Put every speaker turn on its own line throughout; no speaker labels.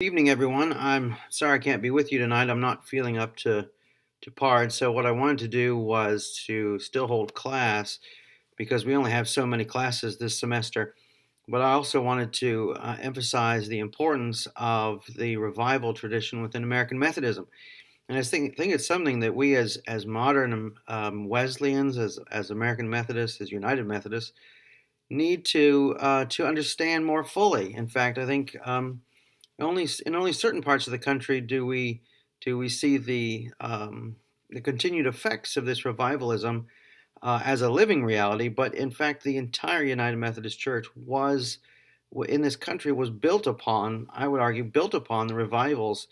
Evening, everyone. I'm sorry I can't be with you tonight. I'm not feeling up to par. And so what I wanted to do was to still hold class because we only have so many classes this semester. But I also wanted to emphasize the importance of the revival tradition within American Methodism. And I think it's something that we as modern Wesleyans, as American Methodists, as United Methodists, need to understand more fully. In fact, I think only in only certain parts of the country do we see the continued effects of this revivalism as a living reality. But in fact, the entire United Methodist Church was in this country was built upon, I would argue, built upon the revivals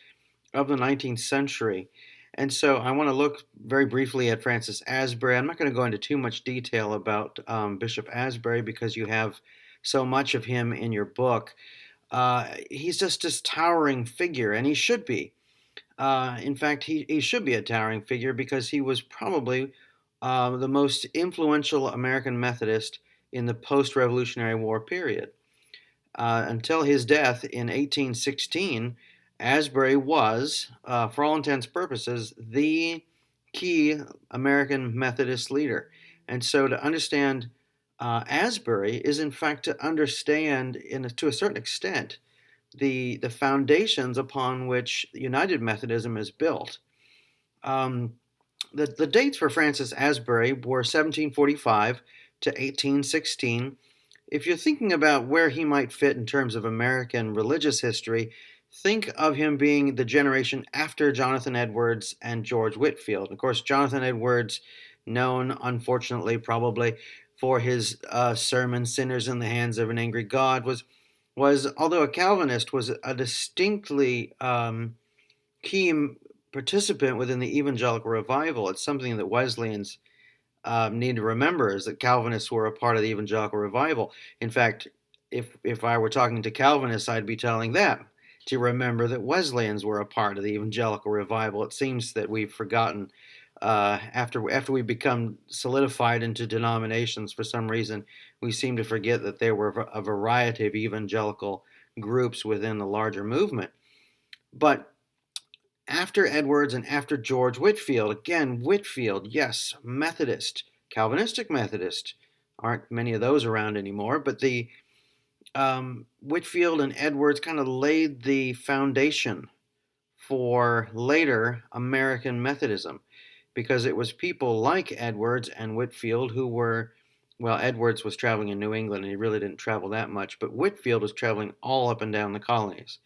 of the 19th century. And so I want to look very briefly at Francis Asbury. I'm not going to go into too much detail about Bishop Asbury because you have so much of him in your book. He's just this towering figure, and he should be. In fact, he should be a towering figure because he was probably the most influential American Methodist in the post-Revolutionary War period. Until his death in 1816, Asbury was, for all intents and purposes, the key American Methodist leader. And so to understand Asbury is, in fact, to understand, to a certain extent, the foundations upon which United Methodism is built. Um, the dates for Francis Asbury were 1745 to 1816. If you're thinking about where he might fit in terms of American religious history, think of him being the generation after Jonathan Edwards and George Whitefield. Of course, Jonathan Edwards, known, unfortunately, probably for his sermon "Sinners in the Hands of an Angry God," was although a Calvinist, was a distinctly key participant within the evangelical revival. It's something that Wesleyans need to remember, is that Calvinists were a part of the evangelical revival. In fact, if I were talking to Calvinists, I'd be telling them to remember that Wesleyans were a part of the evangelical revival. It seems that we've forgotten after we become solidified into denominations. For some reason, we seem to forget that there were a variety of evangelical groups within the larger movement. But after Edwards and after George Whitefield, again, Whitefield, yes, Methodist, Calvinistic Methodist, aren't many of those around anymore, but the Whitefield and Edwards kind of laid the foundation for later American Methodism, because it was people like Edwards and Whitefield who were, well, Edwards was traveling in New England and he really didn't travel that much, but Whitefield was traveling all up and down the colonies,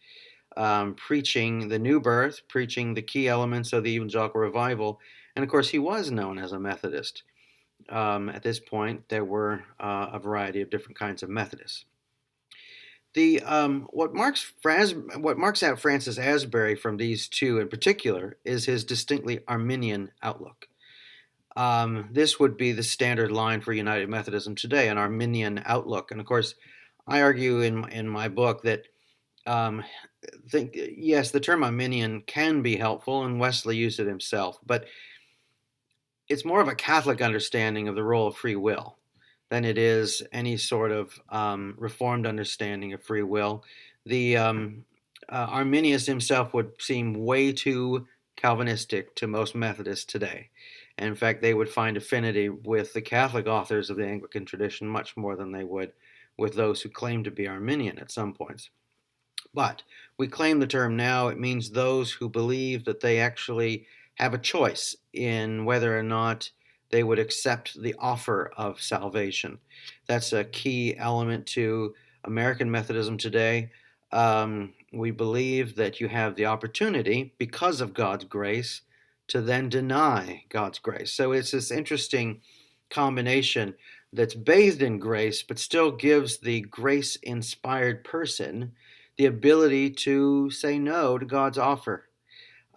preaching the new birth, preaching the key elements of the evangelical revival. And of course, he was known as a Methodist. At this point, there were a variety of different kinds of Methodists. What marks out Francis Asbury from these two in particular is his distinctly Arminian outlook. This would be the standard line for United Methodism today, an Arminian outlook. And of course, I argue in my book that yes, the term Arminian can be helpful, and Wesley used it himself, but it's more of a Catholic understanding of the role of free will than it is any sort of Reformed understanding of free will. The Arminius himself would seem way too Calvinistic to most Methodists today. And in fact, they would find affinity with the Catholic authors of the Anglican tradition much more than they would with those who claim to be Arminian at some points. But we claim the term now. It means those who believe that they actually have a choice in whether or not they would accept the offer of salvation. That's a key element to American Methodism today. We believe that you have the opportunity, because of God's grace, to then deny God's grace. So it's this interesting combination that's bathed in grace, but still gives the grace-inspired person the ability to say no to God's offer.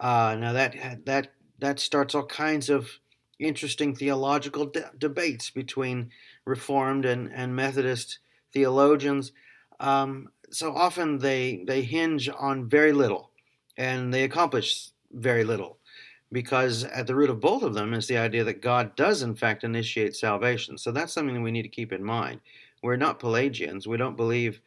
Now that starts all kinds of interesting theological debates between Reformed and Methodist theologians. So often they hinge on very little, and they accomplish very little, because at the root of both of them is the idea that God does in fact initiate salvation. So that's something that we need to keep in mind. We're not Pelagians. We don't believe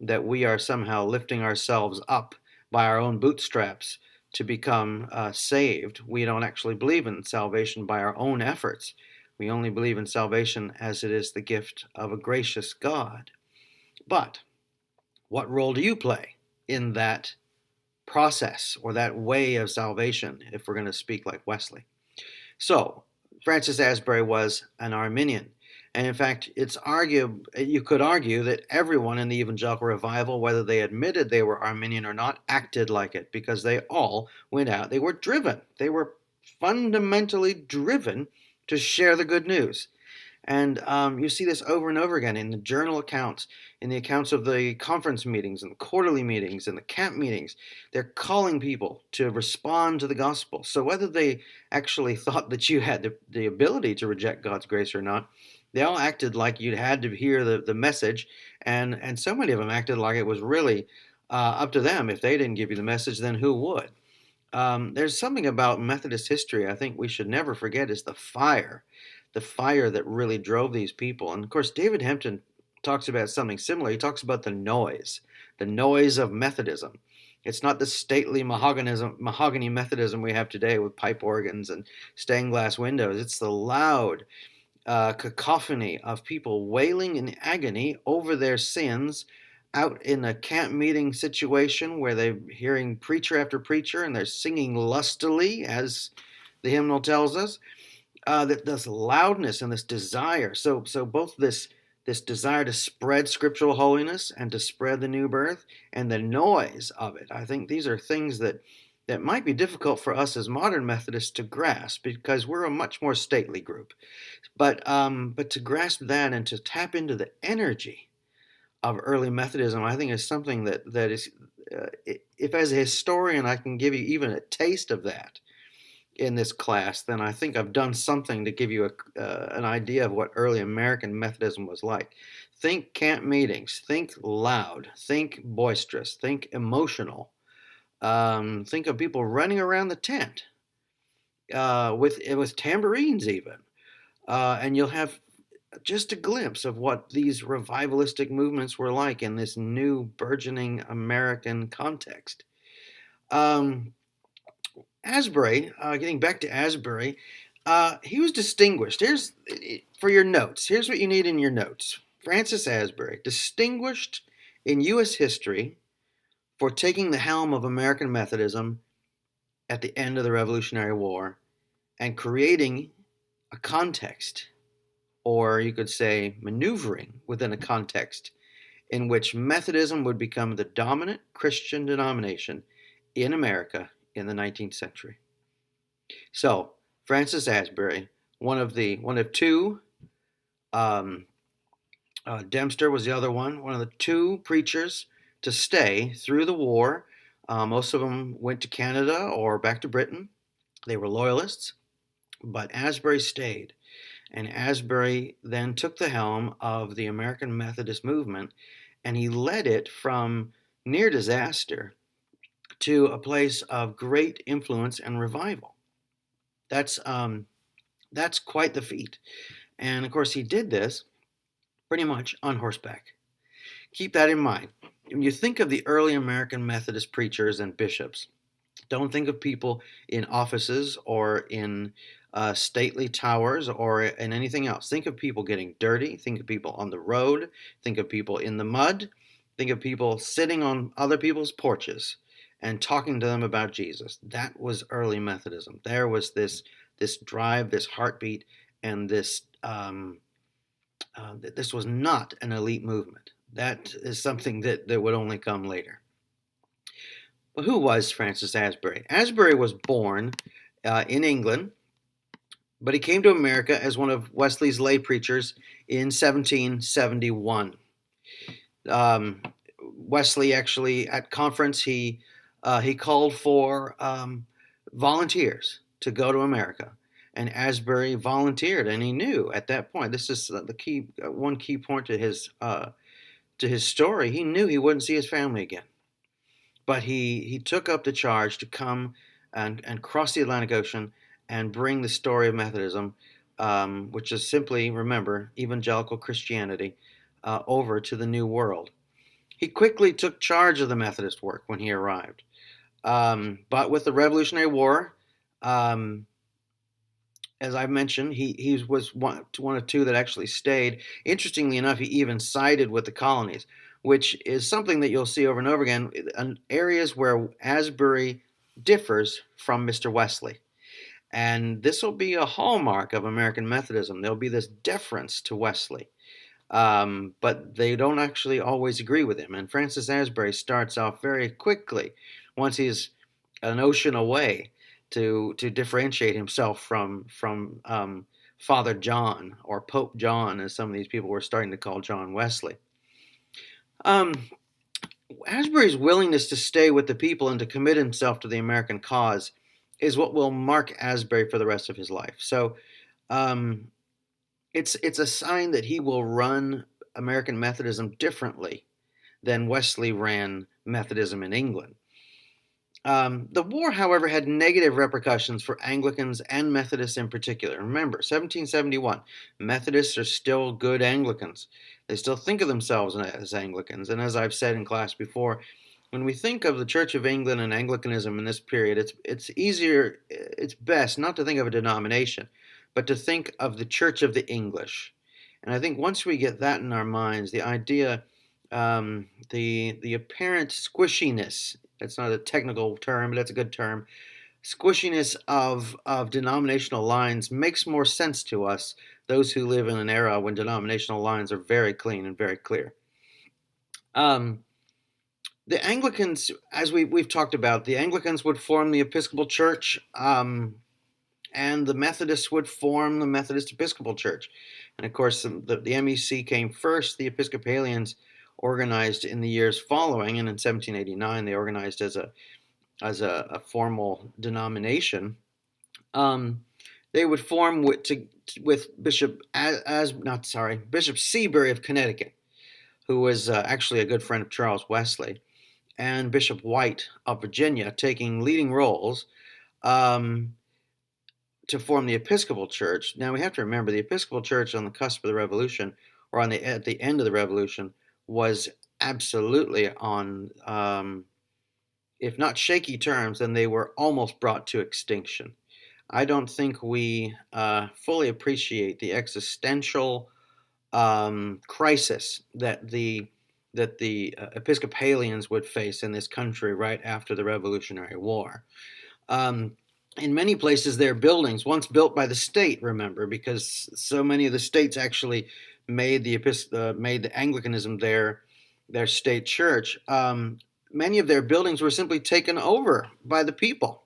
that we are somehow lifting ourselves up by our own bootstraps to become saved. We don't actually believe in salvation by our own efforts. We only believe in salvation as it is the gift of a gracious God. But what role do you play in that process or that way of salvation, if we're going to speak like Wesley? So, Francis Asbury was an Arminian. And in fact, you could argue that everyone in the evangelical revival, whether they admitted they were Arminian or not, acted like it because they all went out. They were driven. They were fundamentally driven to share the good news. And you see this over and over again in the journal accounts, in the accounts of the conference meetings and the quarterly meetings and the camp meetings. They're calling people to respond to the gospel. So whether they actually thought that you had the ability to reject God's grace or not, they all acted like you had to hear the message. And so many of them acted like it was really up to them. If they didn't give you the message, then who would? There's something about Methodist history I think we should never forget is the fire that really drove these people. And of course, David Hempton talks about something similar. He talks about the noise of Methodism. It's not the stately mahogany Methodism we have today with pipe organs and stained glass windows. It's the loud cacophony of people wailing in agony over their sins out in a camp meeting situation where they're hearing preacher after preacher and they're singing lustily, as the hymnal tells us. That this loudness and this desire. So both this desire to spread scriptural holiness and to spread the new birth and the noise of it. I think these are things that might be difficult for us as modern Methodists to grasp because we're a much more stately group. But to grasp that and to tap into the energy of early Methodism, I think is something that is, if as a historian I can give you even a taste of that in this class, then I think I've done something to give you an idea of what early American Methodism was like. Think camp meetings, think loud, think boisterous, think emotional. Think of people running around the tent with tambourines even. And you'll have just a glimpse of what these revivalistic movements were like in this new burgeoning American context. Asbury, getting back to Asbury, he was distinguished. Here's for your notes. Here's what you need in your notes. Francis Asbury, distinguished in U.S. history for taking the helm of American Methodism at the end of the Revolutionary War and creating a context, or you could say maneuvering within a context in which Methodism would become the dominant Christian denomination in America in the 19th century. So, Francis Asbury, one of two, Dempster was the other one of the two preachers to stay through the war. Most of them went to Canada or back to Britain. They were loyalists, but Asbury stayed. And Asbury then took the helm of the American Methodist movement, and he led it from near disaster to a place of great influence and revival. That's quite the feat. And of course, he did this pretty much on horseback. Keep that in mind. When you think of the early American Methodist preachers and bishops, don't think of people in offices or in stately towers or in anything else. Think of people getting dirty. Think of people on the road. Think of people in the mud. Think of people sitting on other people's porches and talking to them about Jesus. That was early Methodism. There was this drive, this heartbeat, and this this was not an elite movement. That is something that would only come later. But who was Francis Asbury? Asbury was born in England, but he came to America as one of Wesley's lay preachers in 1771. Wesley actually, at conference, he called for volunteers to go to America, and Asbury volunteered, and he knew at that point. This is the one key point to his story. He knew he wouldn't see his family again, but he took up the charge to come and cross the Atlantic Ocean and bring the story of Methodism, which is simply, remember, evangelical Christianity, over to the New World. He quickly took charge of the Methodist work when he arrived. But with the Revolutionary War, um, as I mentioned, he was one of two that actually stayed. Interestingly enough, he even sided with the colonies, which is something that you'll see over and over again in areas where Asbury differs from Mr. Wesley. And this will be a hallmark of American Methodism. There'll be this deference to Wesley, but they don't actually always agree with him. And Francis Asbury starts off very quickly, once he's an ocean away, to differentiate himself from Father John, or Pope John, as some of these people were starting to call John Wesley. Um, Asbury's willingness to stay with the people and to commit himself to the American cause is what will mark Asbury for the rest of his life. So um, it's a sign that he will run American Methodism differently than Wesley ran Methodism in England. The war, however, had negative repercussions for Anglicans and Methodists in particular. Remember, 1771, Methodists are still good Anglicans. They still think of themselves as Anglicans. And as I've said in class before, when we think of the Church of England and Anglicanism in this period, it's best not to think of a denomination, but to think of the Church of the English. And I think once we get that in our minds, the idea, the apparent squishiness, that's not a technical term, but that's a good term, squishiness of denominational lines makes more sense to us, those who live in an era when denominational lines are very clean and very clear. Um, the Anglicans, as we've talked about, the Anglicans would form the Episcopal Church, and the Methodists would form the Methodist Episcopal Church. And of course, the MEC came first. The Episcopalians organized in the years following, and in 1789 they organized as a formal denomination. They would form with Bishop Bishop Seabury of Connecticut, who was actually a good friend of Charles Wesley, and Bishop White of Virginia, taking leading roles to form the Episcopal Church. Now we have to remember the Episcopal Church on the cusp of the Revolution, or at the end of the Revolution, was absolutely on, if not shaky terms, then they were almost brought to extinction. I don't think we fully appreciate the existential crisis that the Episcopalians would face in this country right after the Revolutionary War. In many places, their buildings, once built by the state, remember, because so many of the states actually made the Anglicanism their state church. Many of their buildings were simply taken over by the people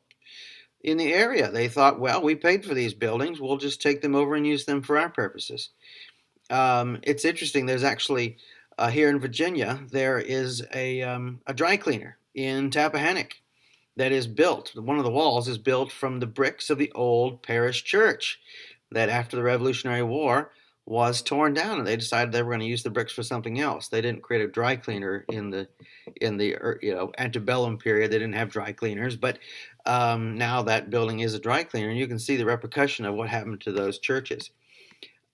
in the area. They thought, well, we paid for these buildings, we'll just take them over and use them for our purposes. It's interesting. There's actually here in Virginia, there is a dry cleaner in Tappahannock that is built. One of the walls is built from the bricks of the old parish church that, after the Revolutionary War, was torn down, and they decided they were going to use the bricks for something else. They didn't create a dry cleaner in the antebellum period. They didn't have dry cleaners, but now that building is a dry cleaner, and you can see the repercussion of what happened to those churches.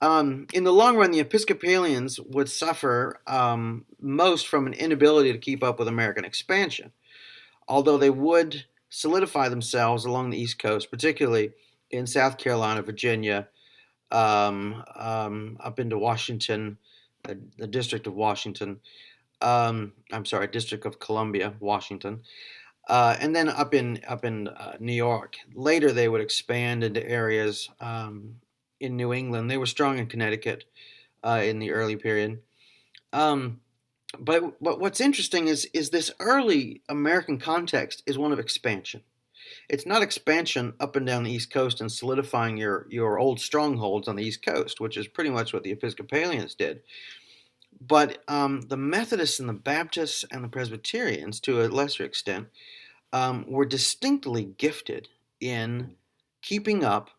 In the long run, the Episcopalians would suffer most from an inability to keep up with American expansion, although they would solidify themselves along the East Coast, particularly in South Carolina, Virginia, up into Washington, the District of Washington. District of Columbia, Washington, and then up in New York. Later, they would expand into areas in New England. They were strong in Connecticut in the early period. But what's interesting is this early American context is one of expansion. It's not expansion up and down the East Coast and solidifying your old strongholds on the East Coast, which is pretty much what the Episcopalians did. But the Methodists and the Baptists and the Presbyterians, to a lesser extent, were distinctly gifted in keeping up